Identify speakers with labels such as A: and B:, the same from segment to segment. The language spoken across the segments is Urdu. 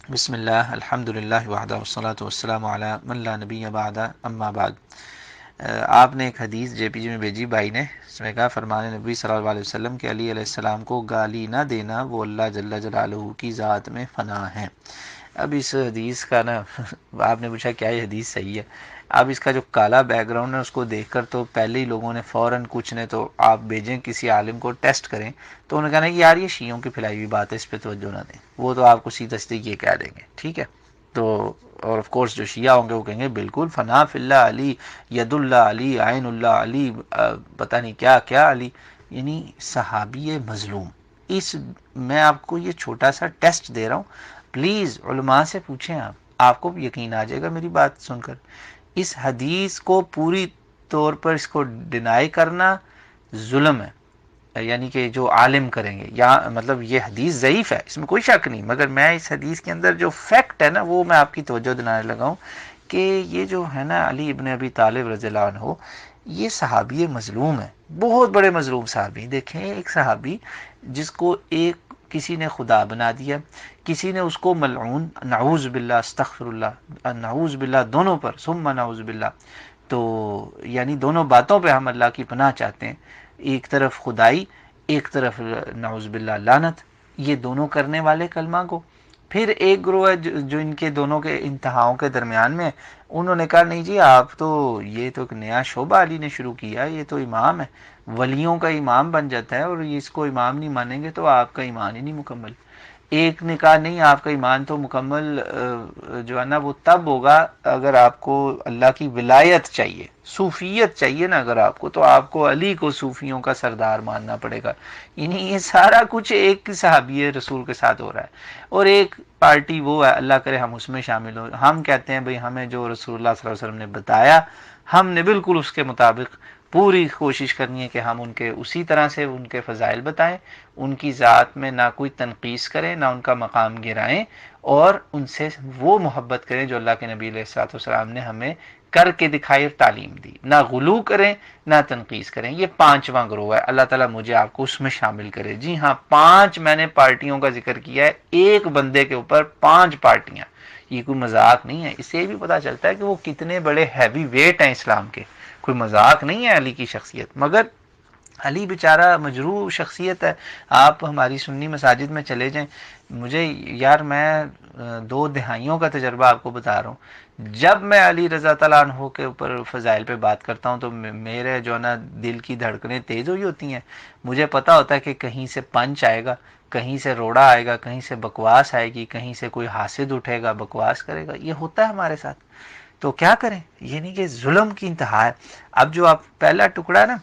A: بسم اللہ الحمد للہ وحدہ والصلاة والسلام علی من لا نبی بعد اما بعد۔ آپ نے ایک حدیث جے پی جی میں بھیجی بھائی نے، اس میں کہا فرمان نبی صلی اللہ علیہ وسلم کہ علی علیہ السلام کو گالی نہ دینا وہ اللہ جل جلالہ کی ذات میں فنا ہے۔ اب اس حدیث کا نا آپ نے پوچھا کیا یہ حدیث صحیح ہے؟ اب اس کا جو کالا بیک گراؤنڈ ہے اس کو دیکھ کر تو پہلے ہی لوگوں نے فوراً کچھ نے تو آپ بھیجیں کسی عالم کو ٹیسٹ کریں تو انہوں نے کہا کہ یار یہ شیعوں کی پھیلائی ہوئی بات ہے، اس پہ توجہ نہ دیں، وہ تو آپ کو سیدھا تصدیق یہ کہہ دیں گے، ٹھیک ہے؟ تو اور آف کورس جو شیعہ ہوں گے وہ کہیں گے بالکل فنا فی اللہ علی، ید اللہ علی، عین اللہ علی، پتہ نہیں کیا کیا علی، یعنی صحابی مظلوم۔ اس میں آپ کو یہ چھوٹا سا ٹیسٹ دے رہا ہوں، پلیز علماء سے پوچھیں، آپ کو بھی یقین آ جائے گا میری بات سن کر۔ اس حدیث کو پوری طور پر اس کو ڈینائی کرنا ظلم ہے، یعنی کہ جو عالم کریں گے، یا مطلب یہ حدیث ضعیف ہے، اس میں کوئی شک نہیں، مگر میں اس حدیث کے اندر جو فیکٹ ہے نا وہ میں آپ کی توجہ دلانے لگا ہوں کہ یہ جو ہے نا علی ابن ابی طالب رضی اللہ عنہ، یہ صحابی مظلوم ہے، بہت بڑے مظلوم صحابی۔ دیکھیں ایک صحابی جس کو ایک کسی نے خدا بنا دیا، کسی نے اس کو ملعون، نعوذ باللہ، استغفر اللہ، نعوذ باللہ دونوں پر، ثم نعوذ باللہ، تو یعنی دونوں باتوں پہ ہم اللہ کی پناہ چاہتے ہیں، ایک طرف خدائی، ایک طرف نعوذ باللہ لعنت، یہ دونوں کرنے والے کلمہ کو۔ پھر ایک گروہ ہے جو ان کے دونوں کے انتہاؤں کے درمیان میں، انہوں نے کہا نہیں جی آپ تو، یہ تو ایک نیا شعبہ علی نے شروع کیا، یہ تو امام ہے، ولیوں کا امام بن جاتا ہے، اور اس کو امام نہیں مانیں گے تو آپ کا ایمان ہی نہیں مکمل۔ ایک نے کہا نہیں آپ کا ایمان تو مکمل جو ہے نا وہ تب ہوگا اگر آپ کو اللہ کی ولایت چاہیے، صوفیت چاہیے نا اگر آپ کو، تو آپ کو علی کو صوفیوں کا سردار ماننا پڑے گا۔ یعنی یہ سارا کچھ ایک صحابی رسول کے ساتھ ہو رہا ہے، اور ایک پارٹی وہ ہے، اللہ کرے ہم اس میں شامل ہو، ہم کہتے ہیں بھئی ہمیں جو رسول اللہ صلی اللہ علیہ وسلم نے بتایا ہم نے بالکل اس کے مطابق پوری کوشش کرنی ہے کہ ہم ان کے اسی طرح سے ان کے فضائل بتائیں، ان کی ذات میں نہ کوئی تنقیص کریں، نہ ان کا مقام گرائیں، اور ان سے وہ محبت کریں جو اللہ کے نبی علیہ الصلوۃ والسلام نے ہمیں کر کے دکھائی اور تعلیم دی، نہ غلو کریں نہ تنقیص کریں۔ یہ پانچواں گروہ ہے، اللہ تعالیٰ مجھے آپ کو اس میں شامل کرے۔ جی ہاں، 5 میں نے پارٹیوں کا ذکر کیا ہے، ایک بندے کے اوپر 5 پارٹیاں، یہ کوئی مذاق نہیں ہے۔ اس سے بھی پتہ چلتا ہے کہ وہ کتنے بڑے ہیوی ویٹ ہیں اسلام کے، کوئی مذاق نہیں ہے علی کی شخصیت۔ مگر علی بیچارہ مجروح شخصیت ہے۔ آپ ہماری سنی مساجد میں چلے جائیں، مجھے یار میں 2 دہائیوں کا تجربہ آپ کو بتا رہا ہوں، جب میں علی رضا تعالیٰ عنہ کے اوپر فضائل پہ بات کرتا ہوں تو میرے جو نا دل کی دھڑکنیں تیز ہوئی ہوتی ہیں، مجھے پتا ہوتا ہے کہ کہیں سے پنچ آئے گا، کہیں سے روڑا آئے گا، کہیں سے بکواس آئے گی، کہیں سے کوئی حاسد اٹھے گا بکواس کرے گا، یہ ہوتا ہے ہمارے ساتھ۔ تو کیا کریں، یہ نہیں کہ ظلم کی انتہا ہے۔ اب جو آپ پہلا ٹکڑا نا،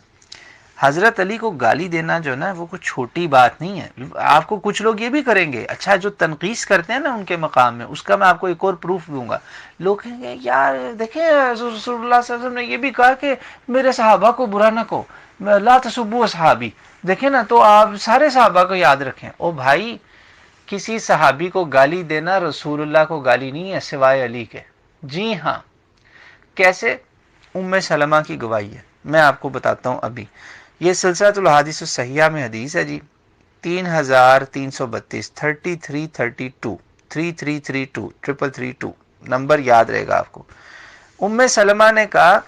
A: حضرت علی کو گالی دینا جو نا وہ کوئی چھوٹی بات نہیں ہے۔ آپ کو کچھ لوگ یہ بھی کریں گے، اچھا جو تنقیص کرتے ہیں نا ان کے مقام میں، اس کا میں آپ کو ایک اور پروف دوں گا۔ لوگ کہیں گے یار دیکھیں رسول اللہ صلی اللہ علیہ وسلم نے یہ بھی کہا کہ میرے صحابہ کو برا نہ کہو، لا تسبوا اصحابی، دیکھیں نا، تو آپ سارے صحابہ کو یاد رکھیں۔ او بھائی، کسی صحابی کو گالی دینا رسول اللہ کو گالی نہیں ہے سوائے علی کے۔ جی ہاں، کیسے؟ ام سلمہ کی گواہی ہے، میں آپ کو بتاتا ہوں ابھی۔ یہ سلسلۃ الحادیث الصحیحہ میں حدیث ہے جی، 3332، 3332، 3332، 3332 نمبر یاد رہے گا آپ کو۔ ام سلمہ نے کہا،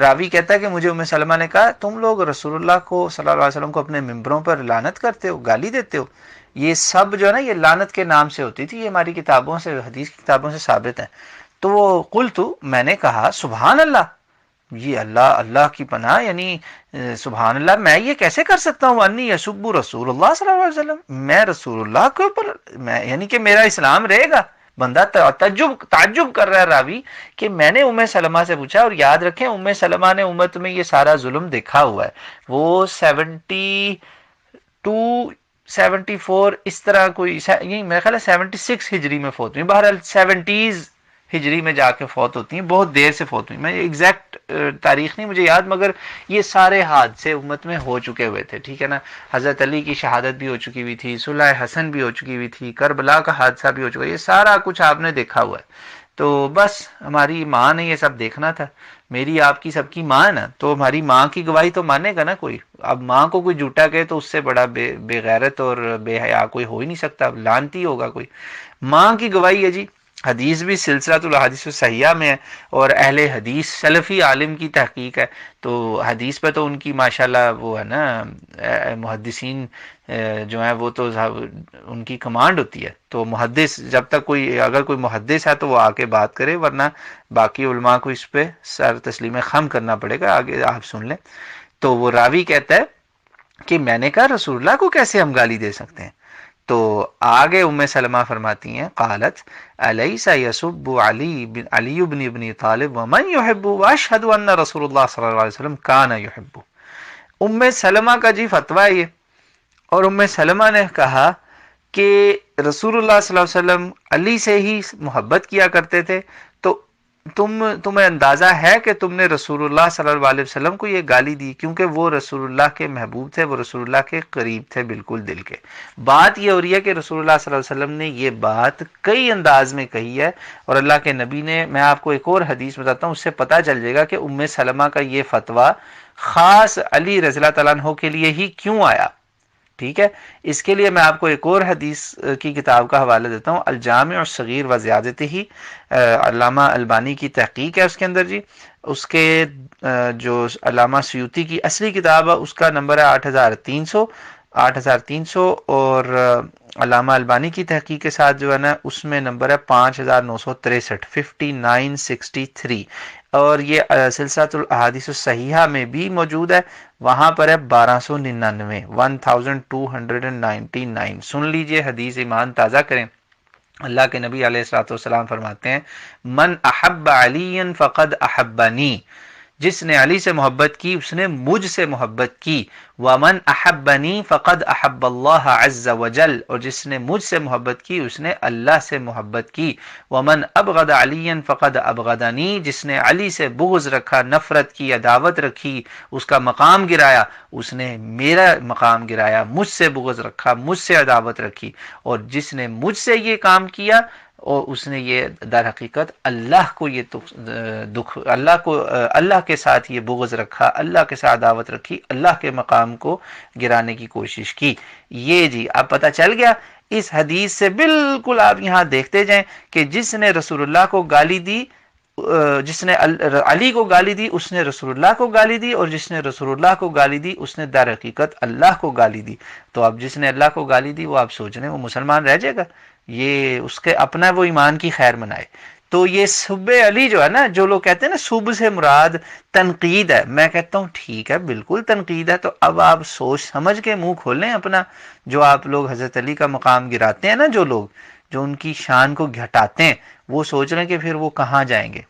A: راوی کہتا ہے کہ مجھے ام سلمہ نے کہا تم لوگ رسول اللہ کو صلی اللہ علیہ وسلم کو اپنے ممبروں پر لعنت کرتے ہو، گالی دیتے ہو۔ یہ سب جو ہے نا یہ لعنت کے نام سے ہوتی تھی، یہ ہماری کتابوں سے، حدیث کی کتابوں سے ثابت ہے۔ تو وہ قلت، میں نے کہا سبحان اللہ، یہ اللہ کی پناہ، یعنی سبحان اللہ، میں یہ کیسے کر سکتا ہوں، انی یسب رسول اللہ صلی اللہ علیہ وسلم، میں رسول اللہ کے اوپر، میں یعنی کہ میرا اسلام رہے گا۔ بندہ تعجب کر رہا ہے راوی کہ میں نے ام سلمہ سے پوچھا، اور یاد رکھیں ام سلمہ نے امت میں یہ سارا ظلم دیکھا ہوا ہے، وہ 72 74 اس طرح کوئی، یہ میرا خیال ہے 76 ہجری میں فوت ہوئی، بہرحال 70s ہجری میں جا کے فوت ہوتی ہیں، بہت دیر سے فوت ہوئی، میں ایگزیکٹ تاریخ نہیں مجھے یاد، مگر یہ سارے حادثے امت میں ہو چکے ہوئے تھے، ٹھیک ہے نا۔ حضرت علی کی شہادت بھی ہو چکی ہوئی تھی، صلح حسن بھی ہو چکی ہوئی تھی، کربلا کا حادثہ بھی ہو چکا ہے، یہ سارا کچھ آپ نے دیکھا ہوا ہے۔ تو بس ہماری ماں نے یہ سب دیکھنا تھا، میری آپ کی سب کی ماں ہے نا، تو ہماری ماں کی گواہی تو مانے گا نا کوئی. اب ماں کو کوئی جھوٹا کہے تو اس سے بڑا بے غیرت اور بے حیا کوئی ہو ہی نہیں سکتا، اب لعنتی ہوگا کوئی. ماں کی گواہی ہے جی. حدیث بھی سلسلہ الاحادیث الصحیحہ میں ہے، اور اہل حدیث سلفی عالم کی تحقیق ہے، تو حدیث پہ تو ان کی ماشاءاللہ وہ ہے نا، محدثین جو ہیں وہ تو ان کی کمانڈ ہوتی ہے. تو محدث جب تک کوئی، اگر کوئی محدث ہے تو وہ آ کے بات کرے، ورنہ باقی علماء کو اس پہ سر تسلیم خم کرنا پڑے گا. آگے آپ سن لیں. تو وہ راوی کہتا ہے کہ میں نے کہا رسول اللہ کو کیسے ہم گالی دے سکتے ہیں؟ تو آگے ام سلمہ فرماتی ہیں، قالت الیس یسب علی بن ابن طالب ومن یحب واشهد ان رسول اللہ صلی اللہ علیہ وسلم کان یحب. ام سلمہ کا جی فتویٰ ہے یہ. اور ام سلمہ نے کہا کہ رسول اللہ صلی اللہ علیہ وسلم علی سے ہی محبت کیا کرتے تھے، تو تمہیں اندازہ ہے کہ تم نے رسول اللہ صلی اللہ علیہ وسلم کو یہ گالی دی، کیونکہ وہ رسول اللہ کے محبوب تھے، وہ رسول اللہ کے قریب تھے بالکل دل کے. بات یہ ہو رہی ہے کہ رسول اللہ صلی اللہ علیہ وسلم نے یہ بات کئی انداز میں کہی ہے، اور اللہ کے نبی نے، میں آپ کو ایک اور حدیث بتاتا ہوں، اس سے پتہ چل جائے گا کہ ام سلمہ کا یہ فتویٰ خاص علی رضی اللہ تعالیٰ عنہ کے لیے ہی کیوں آیا. ٹھیک ہے. اس کے لیے میں آپ کو ایک اور حدیث کی کتاب کا حوالہ دیتا ہوں، الجامع الصغیر و زیادتہ ہی، علامہ البانی کی تحقیق ہے اس کے اندر جی. اس کے جو علامہ سیوطی کی اصلی کتاب ہے اس کا نمبر ہے 8300، اور علامہ البانی کی تحقیق کے ساتھ جو ہے نا اس میں نمبر ہے 5963، 5963. اور یہ سلسلہ الاحادیث الصحیحہ میں بھی موجود ہے، وہاں پر ہے 1299، 1299. سن لیجئے حدیث، ایمان تازہ کریں. اللہ کے نبی علیہ الصلوۃ والسلام فرماتے ہیں، من احب علی فقد احبنی، جس نے علی سے محبت کی اس نے مجھ سے محبت کی. ومن احبنی فقد احب اللہ عز وجل، اور جس نے مجھ سے محبت کی اس نے اللہ سے محبت کی. ومن ابغض علی فقد ابغضنی، جس نے علی سے بغض رکھا، نفرت کی، عداوت رکھی، اس کا مقام گرایا، اس نے میرا مقام گرایا. مجھ سے بغض رکھا، مجھ سے عداوت رکھی، اور جس نے مجھ سے یہ کام کیا اور اس نے یہ در حقیقت اللہ کو یہ دکھ، اللہ کے ساتھ یہ بغض رکھا، اللہ کے ساتھ عداوت رکھی، اللہ کے مقام کو گرانے کی کوشش کی. یہ جی اب پتہ چل گیا. اس حدیث سے بالکل آپ یہاں دیکھتے جائیں کہ جس نے رسول اللہ کو گالی دی، جس نے علی کو گالی دی اس نے رسول اللہ کو گالی دی، اور جس نے رسول اللہ کو گالی دی اس نے در حقیقت اللہ کو گالی دی. تو اب جس نے اللہ کو گالی دی وہ آپ سوچ رہے ہیں وہ مسلمان رہ جائے گا؟ یہ اس کے اپنا وہ ایمان کی خیر منائے. تو یہ سب علی جو ہے نا، جو لوگ کہتے ہیں نا سب سے مراد تنقید ہے، میں کہتا ہوں ٹھیک ہے بالکل تنقید ہے، تو اب آپ سوچ سمجھ کے منہ کھولیں اپنا. جو آپ لوگ حضرت علی کا مقام گراتے ہیں نا، جو لوگ جو ان کی شان کو گھٹاتے ہیں، وہ سوچ رہے ہیں کہ پھر وہ کہاں جائیں گے.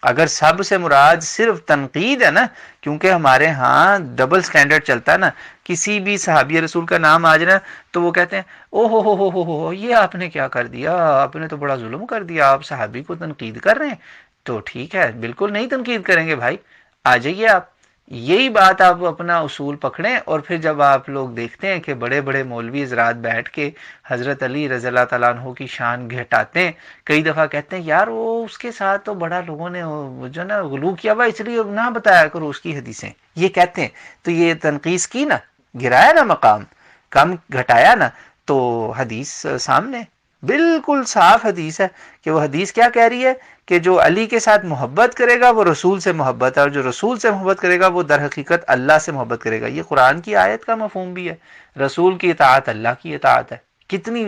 A: اگر سب سے مراد صرف تنقید ہے نا، کیونکہ ہمارے ہاں ڈبل سٹینڈرڈ چلتا ہے نا، کسی بھی صحابی رسول کا نام آ جائے تو وہ کہتے ہیں او ہو یہ آپ نے کیا کر دیا، آپ نے تو بڑا ظلم کر دیا، آپ صحابی کو تنقید کر رہے ہیں. تو ٹھیک ہے بالکل نہیں تنقید کریں گے بھائی، آ جائیے آپ. یہی بات آپ اپنا اصول پکڑیں، اور پھر جب آپ لوگ دیکھتے ہیں کہ بڑے بڑے مولوی حضرات بیٹھ کے حضرت علی رضی اللہ تعالیٰ عنہ کی شان گھٹاتے ہیں، کئی دفعہ کہتے ہیں یار وہ اس کے ساتھ تو بڑا لوگوں نے جو نا غلو کیا ہوا، اس لیے نہ بتایا کرو اس کی حدیثیں، یہ کہتے ہیں. تو یہ تنقیص کی نا، گرایا نا مقام، کم گھٹایا نا. تو حدیث سامنے بالکل صاف حدیث ہے کہ وہ حدیث کیا کہہ رہی ہے کہ جو علی کے ساتھ محبت کرے گا وہ رسول سے محبت ہے، اور جو رسول سے محبت کرے گا وہ در حقیقت اللہ سے محبت کرے گا. یہ قرآن کی آیت کا مفہوم بھی ہے، رسول کی اطاعت اللہ کی اطاعت ہے. کتنی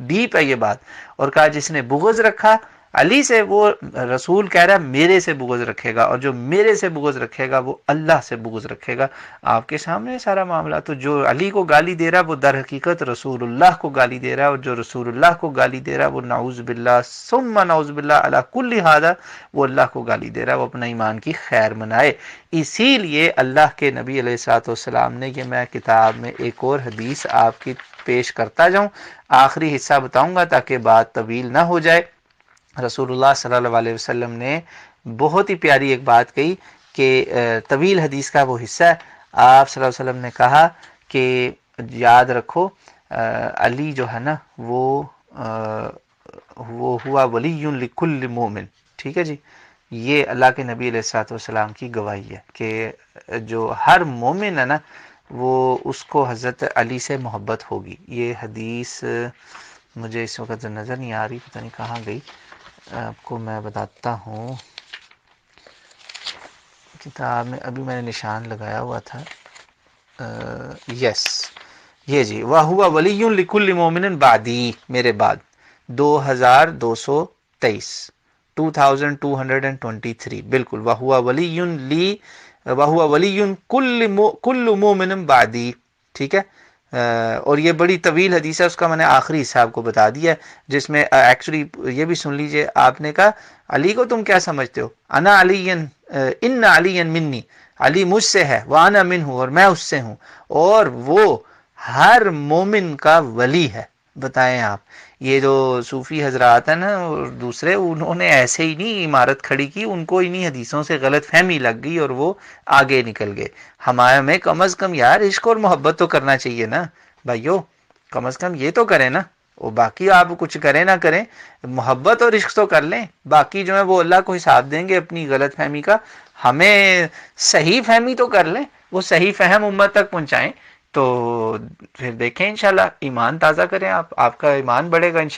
A: ڈیپ ہے یہ بات. اور کہا جس نے بغض رکھا علی سے، وہ رسول کہہ رہا ہے میرے سے بغض رکھے گا، اور جو میرے سے بغض رکھے گا وہ اللہ سے بغض رکھے گا. آپ کے سامنے سارا معاملہ. تو جو علی کو گالی دے رہا ہے وہ در حقیقت رسول اللہ کو گالی دے رہا ہے، اور جو رسول اللہ کو گالی دے رہا ہے وہ نعوذ باللہ ثم نعوذ باللہ علی کل ھذا، وہ اللہ کو گالی دے رہا ہے. وہ اپنا ایمان کی خیر منائے. اسی لیے اللہ کے نبی علیہ الصلوۃ والسلام نے، کہ میں کتاب میں ایک اور حدیث آپ کی پیش کرتا جاؤں، آخری حصہ بتاؤں گا تاکہ بات طویل نہ ہو جائے. رسول اللہ صلی اللہ علیہ وسلم نے بہت ہی پیاری ایک بات کہی کہ طویل حدیث کا وہ حصہ ہے. آپ صلی اللہ علیہ وسلم نے کہا کہ یاد رکھو علی جو ہے نا وہ وَهُوَ وَلِيٌّ لِكُلِّ مُؤْمِنٍ. ٹھیک ہے جی، یہ اللہ کے نبی علیہ الصلوۃ والسلام کی گواہی ہے کہ جو ہر مومن ہے نا وہ اس کو حضرت علی سے محبت ہوگی. یہ حدیث مجھے اس وقت نظر نہیں آ رہی، پتہ نہیں کہاں گئی، آپ کو میں بتاتا ہوں. کتاب میں ابھی میں نے نشان لگایا ہوا تھا. یس، یہ جی، وَهُوَ وَلِيٌّ لِكُلِّ مُؤْمِنٍ بَعْدِی، میرے بعد 2223 2223 بالکل. وَهُوَ وَلِيٌّ لی وَهُوَ وَلِيٌّ كُلُّ مُؤْمِنٍ بَعْدِی. ٹھیک ہے، اور یہ بڑی طویل حدیث ہے، اس کا میں نے آخری حصہ آپ کو بتا دیا ہے، جس میں ایکچولی یہ بھی سن لیجئے. آپ نے کہا علی کو تم کیا سمجھتے ہو؟ انا علی ان علی منی، علی مجھ سے ہے، وانا منہ، اور میں اس سے ہوں، اور وہ ہر مومن کا ولی ہے. بتائیں آپ، یہ جو صوفی حضرات ہیں نا اور دوسرے، انہوں نے ایسے ہی نہیں عمارت کھڑی کی، ان کو انہی حدیثوں سے غلط فہمی لگ گئی اور وہ آگے نکل گئے. ہمیں کم از کم یار عشق اور محبت تو کرنا چاہیے نا بھائیو، کم از کم یہ تو کریں نا. وہ باقی آپ کچھ کریں نہ کریں، محبت اور عشق تو کر لیں، باقی جو ہے وہ اللہ کو حساب دیں گے اپنی غلط فہمی کا. ہمیں صحیح فہمی تو کر لیں، وہ صحیح فہم امت تک پہنچائیں، تو پھر دیکھیں انشاءاللہ ایمان تازہ کریں، آپ کا ایمان بڑھے گا انشاءاللہ.